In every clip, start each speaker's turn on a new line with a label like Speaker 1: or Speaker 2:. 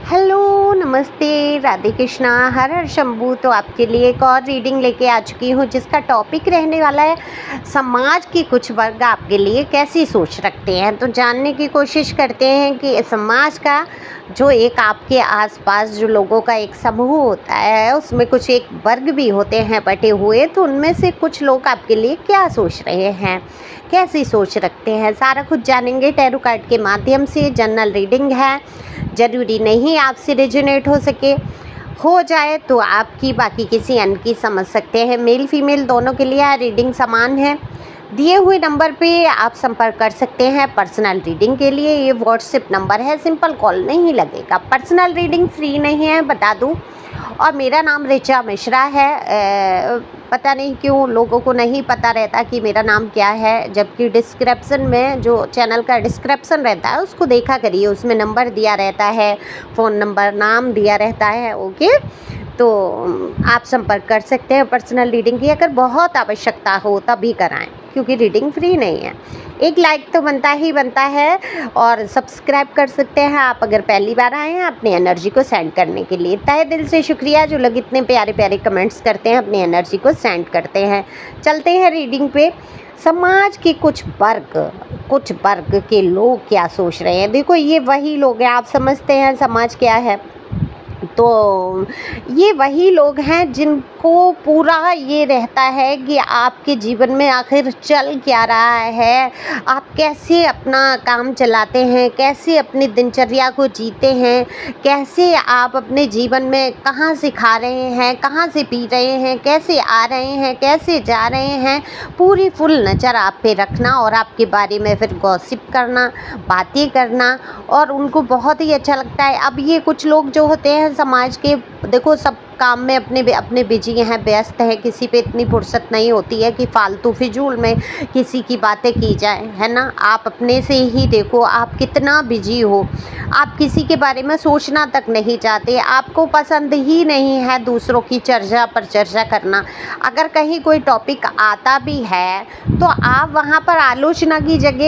Speaker 1: Hello, नमस्ते, राधे कृष्णा, हर हर शंभू। तो आपके लिए एक और रीडिंग लेके आ चुकी हूँ जिसका टॉपिक रहने वाला है समाज के कुछ वर्ग आपके लिए कैसी सोच रखते हैं। तो जानने की कोशिश करते हैं कि समाज का जो एक आपके आसपास जो लोगों का एक समूह होता है उसमें कुछ एक वर्ग भी होते हैं बटे हुए। तो उनमें से कुछ लोग आपके लिए क्या सोच रहे हैं, कैसी सोच रखते हैं, सारा कुछ जानेंगे टैरो कार्ड के माध्यम से। जनरल रीडिंग है, ज़रूरी नहीं आपसे रेजोनेट हो जाए तो आपकी बाकी किसी अन्य की समझ सकते हैं। मेल फीमेल दोनों के लिए रीडिंग समान है। दिए हुए नंबर पे आप संपर्क कर सकते हैं पर्सनल रीडिंग के लिए। ये व्हाट्सएप नंबर है, सिंपल कॉल नहीं लगेगा। पर्सनल रीडिंग फ्री नहीं है, बता दूं। और मेरा नाम ऋचा मिश्रा है। पता नहीं क्यों लोगों को नहीं पता रहता कि मेरा नाम क्या है, जबकि डिस्क्रिप्शन में जो चैनल का डिस्क्रिप्शन रहता है उसको देखा करिए, उसमें नंबर दिया रहता है, फ़ोन नंबर, नाम दिया रहता है। ओके, तो आप संपर्क कर सकते हैं पर्सनल रीडिंग की। अगर बहुत आवश्यकता हो तभी कराएं, क्योंकि रीडिंग फ्री नहीं है। एक लाइक तो बनता ही बनता है और सब्सक्राइब कर सकते हैं आप अगर पहली बार आए हैं अपनी एनर्जी को सेंड करने के लिए। तहे दिल से शुक्रिया जो लोग इतने प्यारे प्यारे कमेंट्स करते हैं, अपनी एनर्जी को सेंड करते हैं। चलते हैं रीडिंग पे। समाज के कुछ वर्ग के लोग क्या सोच रहे हैं। देखो, ये वही लोग हैं, आप समझते हैं समाज क्या है, तो ये वही लोग हैं जिनको पूरा ये रहता है कि आपके जीवन में आखिर चल क्या रहा है, आप कैसे अपना काम चलाते हैं, कैसे अपनी दिनचर्या को जीते हैं, कैसे आप अपने जीवन में कहाँ से खा रहे हैं, कहाँ से पी रहे हैं, कैसे आ रहे हैं, कैसे जा रहे हैं। पूरी फुल नज़र आप पे रखना और आपके बारे में फिर गॉसिप करना, बातें करना, और उनको बहुत ही अच्छा लगता है। अब ये कुछ लोग जो होते हैं समाज के, देखो सब काम में अपने बिजी हैं, व्यस्त हैं, किसी पे इतनी फुर्सत नहीं होती है कि फालतू फिजूल में किसी की बातें की जाए, है ना। आप अपने से ही देखो, आप कितना बिजी हो, आप किसी के बारे में सोचना तक नहीं चाहते, आपको पसंद ही नहीं है दूसरों की चर्चा पर चर्चा करना। अगर कहीं कोई टॉपिक आता भी है तो आप वहाँ पर आलोचना की जगह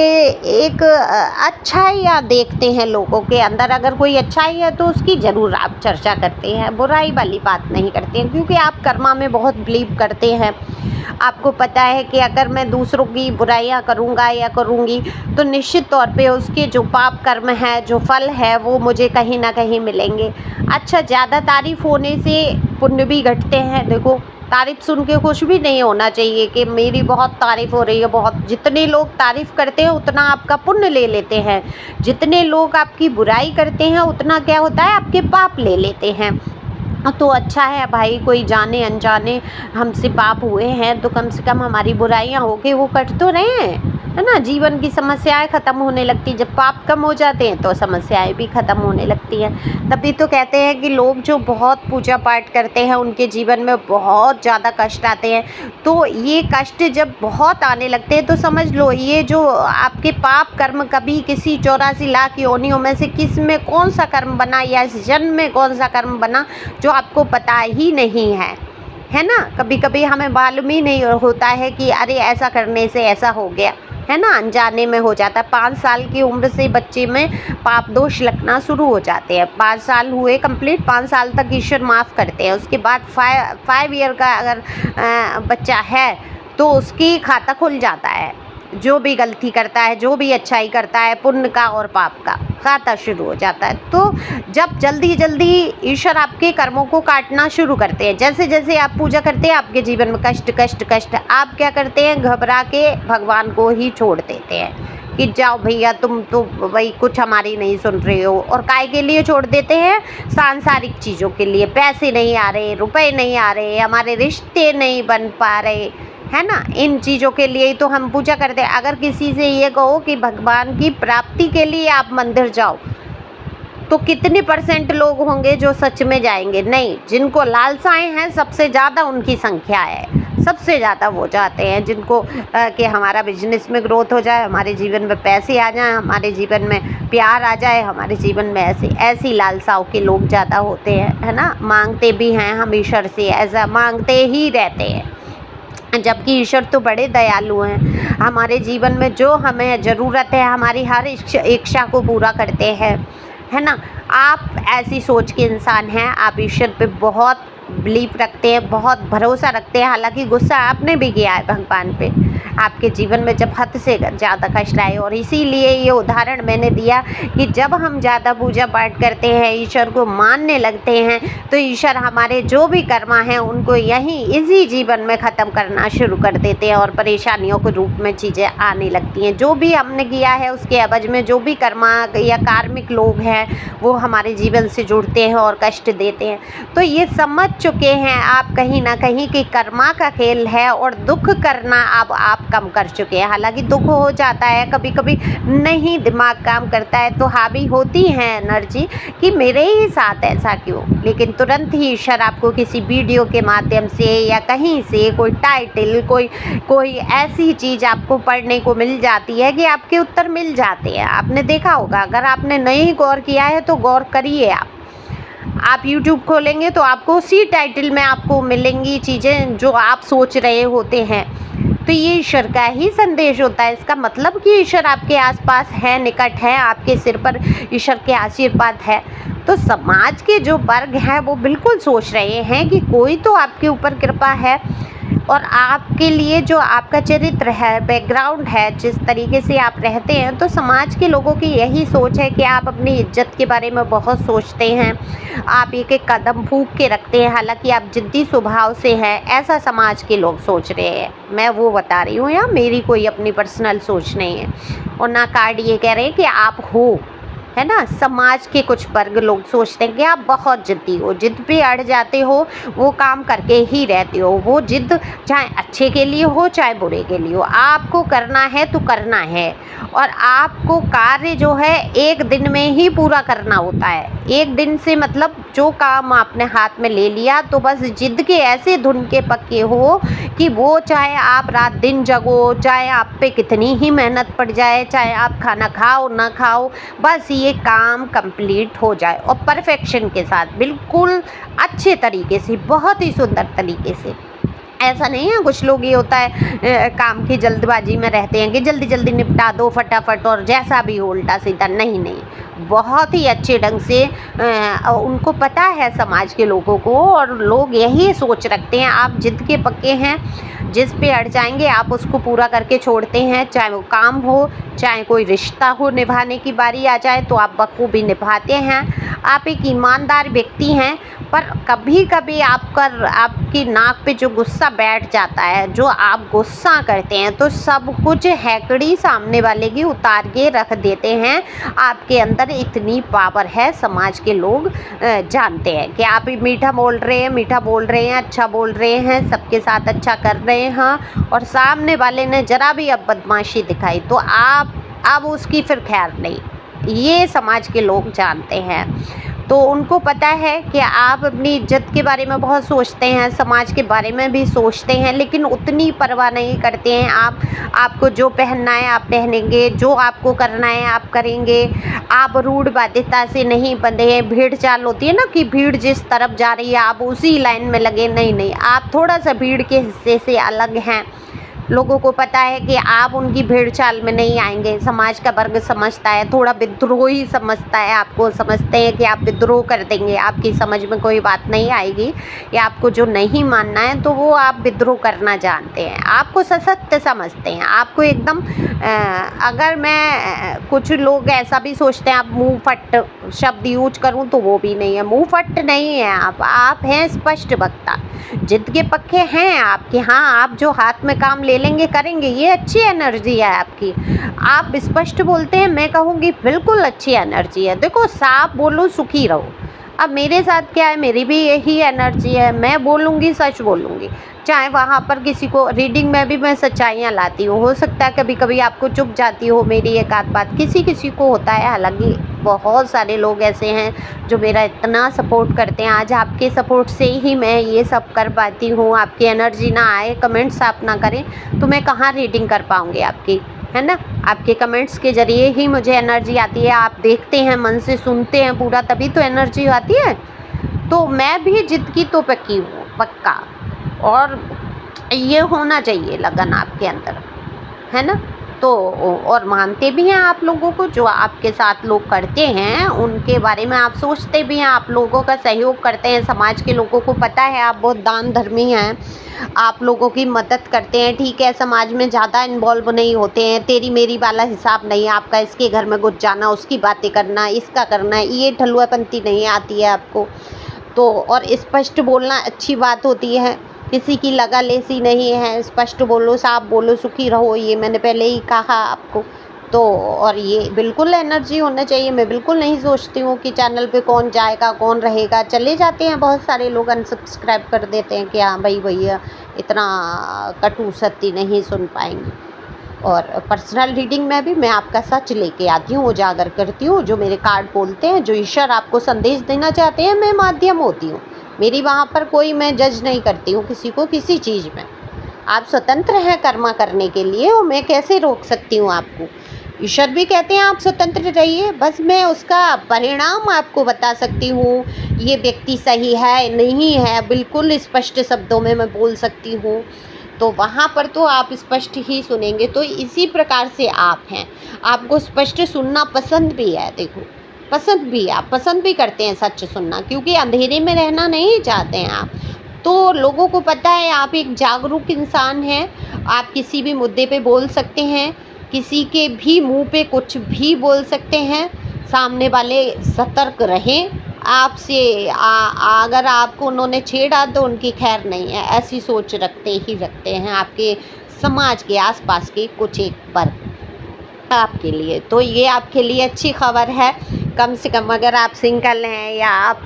Speaker 1: एक अच्छाइयाँ देखते हैं लोगों के अंदर। अगर कोई अच्छाई है तो उसकी ज़रूर आप चर्चा करते हैं, बुराई वाली बात नहीं करते हैं, क्योंकि आप कर्मा में बहुत बिलीव करते हैं। आपको पता है कि अगर मैं दूसरों की बुराइयां करूंगा या करूंगी तो निश्चित तौर पे उसके जो पाप कर्म है, जो फल है, वो मुझे कहीं ना कहीं मिलेंगे। अच्छा, ज़्यादा तारीफ होने से पुण्य भी घटते हैं। देखो, तारीफ सुन के खुश भी नहीं होना चाहिए कि मेरी बहुत तारीफ हो रही है। बहुत जितने लोग तारीफ करते हैं उतना आपका पुण्य ले लेते हैं, जितने लोग आपकी बुराई करते हैं उतना क्या होता है, आपके पाप ले लेते हैं। तो अच्छा है भाई, कोई जाने अनजाने हमसे पाप हुए हैं तो कम से कम हमारी बुराइयां हो के वो कट तो रहे हैं, है ना। जीवन की समस्याएं ख़त्म होने लगती, जब पाप कम हो जाते हैं तो समस्याएं भी ख़त्म होने लगती हैं। तभी तो कहते हैं कि लोग जो बहुत पूजा पाठ करते हैं उनके जीवन में बहुत ज़्यादा कष्ट आते हैं। तो ये कष्ट जब बहुत आने लगते हैं तो समझ लो ये जो आपके पाप कर्म कभी किसी 84 लाख योनियों में से किस में कौन सा कर्म बना, या इस जन्म में कौन सा कर्म बना जो आपको पता ही नहीं है ना। कभी कभी हमें मालूम ही नहीं होता है कि अरे ऐसा करने से ऐसा हो गया, है ना, अनजाने में हो जाता है। 5 साल की उम्र से बच्चे में पाप दोष लगना शुरू हो जाते हैं। 5 साल हुए कंप्लीट, 5 साल तक ईश्वर माफ़ करते हैं। उसके बाद 5 ईयर का अगर बच्चा है तो उसकी खाता खुल जाता है। जो भी गलती करता है, जो भी अच्छाई करता है, पुण्य का और पाप का खाता शुरू हो जाता है। तो जब जल्दी जल्दी ईश्वर आपके कर्मों को काटना शुरू करते हैं, जैसे जैसे आप पूजा करते हैं आपके जीवन में कष्ट कष्ट कष्ट, आप क्या करते हैं, घबरा के भगवान को ही छोड़ देते हैं कि जाओ भैया, तुम तो भाई कुछ हमारी नहीं सुन रहे हो। और काय के लिए छोड़ देते हैं, सांसारिक चीज़ों के लिए। पैसे नहीं आ रहे, रुपए नहीं आ रहे, हमारे रिश्ते नहीं बन पा रहे, है ना। इन चीज़ों के लिए ही तो हम पूजा करते हैं। अगर किसी से ये कहो कि भगवान की प्राप्ति के लिए आप मंदिर जाओ तो कितने % लोग होंगे जो सच में जाएंगे? नहीं। जिनको लालसाएं हैं सबसे ज़्यादा उनकी संख्या है, सबसे ज़्यादा वो जाते हैं जिनको कि हमारा बिजनेस में ग्रोथ हो जाए, हमारे जीवन में पैसे आ जाएं, हमारे जीवन में प्यार आ जाए, हमारे जीवन में ऐसी लालसाओं के लोग ज़्यादा होते हैं, है ना। मांगते भी हैं हम ईश्वर से, ऐसा मांगते ही रहते हैं, जबकि ईश्वर तो बड़े दयालु हैं। हमारे जीवन में जो हमें ज़रूरत है, हमारी हर इच्छा को पूरा करते हैं, है ना। आप ऐसी सोच के इंसान हैं, आप ईश्वर पे बहुत बिलीव रखते हैं, बहुत भरोसा रखते हैं। हालांकि गुस्सा आपने भी किया है भगवान पे, आपके जीवन में जब हद से ज़्यादा कष्ट आए, और इसीलिए ये उदाहरण मैंने दिया कि जब हम ज़्यादा पूजा पाठ करते हैं, ईश्वर को मानने लगते हैं, तो ईश्वर हमारे जो भी कर्मा हैं उनको यहीं इसी जीवन में ख़त्म करना शुरू कर देते हैं और परेशानियों के रूप में चीज़ें आने लगती हैं। जो भी हमने किया है उसके एवज में जो भी कर्मा या कार्मिक लोग हैं वो हमारे जीवन से जुड़ते हैं और कष्ट देते हैं। तो ये समझ चुके हैं आप कहीं ना कहीं कि कर्मा का खेल है और दुख करना अब आप कम कर चुके हैं। हालांकि दुख हो जाता है कभी कभी, नहीं दिमाग काम करता है तो हावी होती है एनर्जी कि मेरे ही साथ ऐसा क्यों, लेकिन तुरंत ही ईश्वर आपको किसी वीडियो के माध्यम से या कहीं से कोई टाइटल, कोई ऐसी चीज़ आपको पढ़ने को मिल जाती है कि आपके उत्तर मिल जाते हैं। आपने देखा होगा, अगर आपने नहीं गौर किया है तो गौर करिए। आप YouTube खोलेंगे तो आपको उसी टाइटल में आपको मिलेंगी चीज़ें जो आप सोच रहे होते हैं। तो ये ईश्वर का ही संदेश होता है। इसका मतलब कि ईश्वर आपके आसपास है, निकट है, आपके सिर पर ईश्वर के आशीर्वाद है। तो समाज के जो वर्ग हैं वो बिल्कुल सोच रहे हैं कि कोई तो आपके ऊपर कृपा है, और आपके लिए जो आपका चरित्र है, बैकग्राउंड है, जिस तरीके से आप रहते हैं, तो समाज के लोगों की यही सोच है कि आप अपनी इज्जत के बारे में बहुत सोचते हैं, आप एक एक कदम फूंक के रखते हैं, हालांकि आप जिद्दी स्वभाव से हैं, ऐसा समाज के लोग सोच रहे हैं। मैं वो बता रही हूँ, या मेरी कोई अपनी पर्सनल सोच नहीं है, और ना कार्ड ये कह रहे हैं कि आप हो, है ना। समाज के कुछ वर्ग लोग सोचते हैं कि आप बहुत जिद्दी हो, जिद पे अड़ जाते हो, वो काम करके ही रहते हो। वो जिद चाहे अच्छे के लिए हो चाहे बुरे के लिए हो, आपको करना है तो करना है, और आपको कार्य जो है एक दिन में ही पूरा करना होता है। एक दिन से मतलब जो काम आपने हाथ में ले लिया, तो बस जिद के ऐसे धुन के पक्के हो कि वो चाहे आप रात दिन जगो, चाहे आप पे कितनी ही मेहनत पड़ जाए, चाहे आप खाना खाओ ना खाओ, बस ये काम कंप्लीट हो जाए, और परफेक्शन के साथ, बिल्कुल अच्छे तरीके से, बहुत ही सुंदर तरीके से। ऐसा नहीं है, कुछ लोग ये होता है काम की जल्दबाजी में रहते हैं कि जल्दी जल्दी निपटा दो फटाफट, और जैसा भी हो उल्टा सीधा। नहीं, बहुत ही अच्छे ढंग से उनको पता है समाज के लोगों को, और लोग यही सोच रखते हैं। आप जिद के पक्के हैं, जिस पे अड़ जाएंगे आप उसको पूरा करके छोड़ते हैं, चाहे वो काम हो चाहे कोई रिश्ता हो, निभाने की बारी आ जाए तो आप बखूबी निभाते हैं। आप एक ईमानदार व्यक्ति हैं, पर कभी कभी आपकी नाक पे जो गुस्सा बैठ जाता है, जो आप गुस्सा करते हैं, तो सब कुछ हैकड़ी सामने वाले की उतार के रख देते हैं। आपके अंदर इतनी पावर है, समाज के लोग जानते हैं कि आप मीठा बोल रहे हैं, अच्छा बोल रहे हैं, सबके साथ अच्छा कर रहे हैं, और सामने वाले ने जरा भी अब बदमाशी दिखाई तो आप अब उसकी फिर खैर नहीं। ये समाज के लोग जानते हैं। तो उनको पता है कि आप अपनी इज्जत के बारे में बहुत सोचते हैं, समाज के बारे में भी सोचते हैं, लेकिन उतनी परवाह नहीं करते हैं। आपको जो पहनना है आप पहनेंगे, जो आपको करना है आप करेंगे। आप रूढ़ बाध्यता से नहीं बंधे हैं। भीड़ चाल होती है ना कि भीड़ जिस तरफ जा रही है आप उसी लाइन में लगे, नहीं, आप थोड़ा सा भीड़ के हिस्से से अलग हैं। लोगों को पता है कि आप उनकी भीड़ चाल में नहीं आएंगे। समाज का वर्ग समझता है, थोड़ा विद्रोही समझता है आपको, समझते हैं कि आप विद्रोह कर देंगे, आपकी समझ में कोई बात नहीं आएगी, या आपको जो नहीं मानना है तो वो आप विद्रोह करना जानते हैं, आपको सशक्त समझते हैं, आपको एकदम अगर मैं कुछ लोग ऐसा भी सोचते हैं आप मुँह फट शब्द यूज करूँ तो वो भी नहीं है। मुँह फट नहीं है आप हैं स्पष्ट वक्ता, जिद के पक्के हैं आपके। हाँ, आप जो हाथ में काम ले लेंगे करेंगे, ये अच्छी एनर्जी है आपकी। आप स्पष्ट बोलते हैं, मैं कहूँगी बिल्कुल अच्छी एनर्जी है। देखो, साफ बोलो सुखी रहो। अब मेरे साथ क्या है, मेरी भी यही एनर्जी है, मैं बोलूँगी सच बोलूँगी, चाहे वहाँ पर किसी को रीडिंग में भी मैं सच्चाइयाँ लाती हूँ। हो सकता है कभी कभी आपको चुभ जाती हो मेरी एक आध बात, किसी को होता है। हालांकि बहुत सारे लोग ऐसे हैं जो मेरा इतना सपोर्ट करते हैं। आज आपके सपोर्ट से ही मैं ये सब कर पाती हूँ। आपकी एनर्जी ना आए, कमेंट्स आप ना करें तो मैं कहाँ रीडिंग कर पाऊँगी आपकी, है ना। आपके कमेंट्स के ज़रिए ही मुझे एनर्जी आती है। आप देखते हैं, मन से सुनते हैं पूरा, तभी तो एनर्जी आती है। तो मैं भी जिद की तो पक्की हूँ, पक्का, और ये होना चाहिए लगन आपके अंदर, है ना। तो और मानते भी हैं आप लोगों को, जो आपके साथ लोग करते हैं उनके बारे में आप सोचते भी हैं, आप लोगों का सहयोग करते हैं। समाज के लोगों को पता है आप बहुत दान धर्मी हैं, आप लोगों की मदद करते हैं। ठीक है, समाज में ज़्यादा इन्वॉल्व नहीं होते हैं, तेरी मेरी वाला हिसाब नहीं आपका, इसके घर में घुस जाना, उसकी बातें करना, इसका करना, ये ठलुआपंती नहीं आती है आपको। तो और स्पष्ट बोलना अच्छी बात होती है, किसी की लगालेसी नहीं है, स्पष्ट बोलो, साफ बोलो, सुखी रहो, ये मैंने पहले ही कहा आपको। तो और ये बिल्कुल एनर्जी होना चाहिए। मैं बिल्कुल नहीं सोचती हूँ कि चैनल पे कौन जाएगा कौन रहेगा, चले जाते हैं बहुत सारे लोग, अनसब्सक्राइब कर देते हैं कि हाँ भाई भैया इतना कटु सत्य नहीं सुन पाएंगे। और पर्सनल रीडिंग में भी मैं आपका सच लेके आती हूँ, उजागर करती हूँ, जो मेरे कार्ड बोलते हैं, जो ईश्वर आपको संदेश देना चाहते हैं, मैं माध्यम होती हूँ। मेरी वहाँ पर कोई, मैं जज नहीं करती हूँ किसी को किसी चीज़ में। आप स्वतंत्र हैं कर्मा करने के लिए, और मैं कैसे रोक सकती हूँ आपको। ईश्वर भी कहते हैं आप स्वतंत्र रहिए, बस मैं उसका परिणाम आपको बता सकती हूँ। ये व्यक्ति सही है नहीं है, बिल्कुल स्पष्ट शब्दों में मैं बोल सकती हूँ। तो वहाँ पर तो आप स्पष्ट ही सुनेंगे। तो इसी प्रकार से आप हैं, आपको स्पष्ट सुनना पसंद भी है। देखो, पसंद भी, आप पसंद भी करते हैं सच सुनना, क्योंकि अंधेरे में रहना नहीं चाहते हैं आप। तो लोगों को पता है आप एक जागरूक इंसान हैं, आप किसी भी मुद्दे पे बोल सकते हैं, किसी के भी मुंह पे कुछ भी बोल सकते हैं। सामने वाले सतर्क रहें आपसे, अगर आपको उन्होंने छेड़ा तो उनकी खैर नहीं है, ऐसी सोच रखते ही रखते हैं आपके समाज के आसपास के कुछ एक वर्ग आपके लिए। तो ये आपके लिए अच्छी खबर है। कम से कम अगर आप सिंगल हैं या आप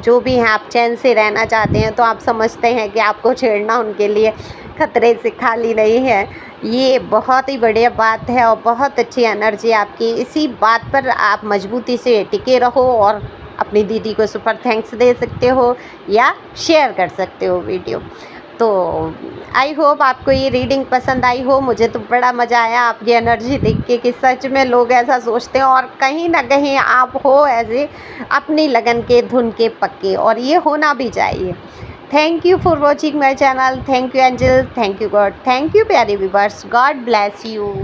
Speaker 1: जो भी हैं, आप चैन से रहना चाहते हैं, तो आप समझते हैं कि आपको छेड़ना उनके लिए खतरे से खाली नहीं है। ये बहुत ही बढ़िया बात है और बहुत अच्छी एनर्जी आपकी। इसी बात पर आप मजबूती से टिके रहो और अपनी दीदी को सुपर थैंक्स दे सकते हो या शेयर कर सकते हो वीडियो। तो आई होप आपको ये रीडिंग पसंद आई हो। मुझे तो बड़ा मज़ा आया आपकी एनर्जी देख के कि सच में लोग ऐसा सोचते हैं, और कहीं ना कहीं आप हो ऐसे अपनी लगन के धुन के पक्के, और ये होना भी चाहिए। Thank you for watching my channel. Thank you angel, thank you God, thank you प्यारे व्यूअर्स, गॉड ब्लेस यू।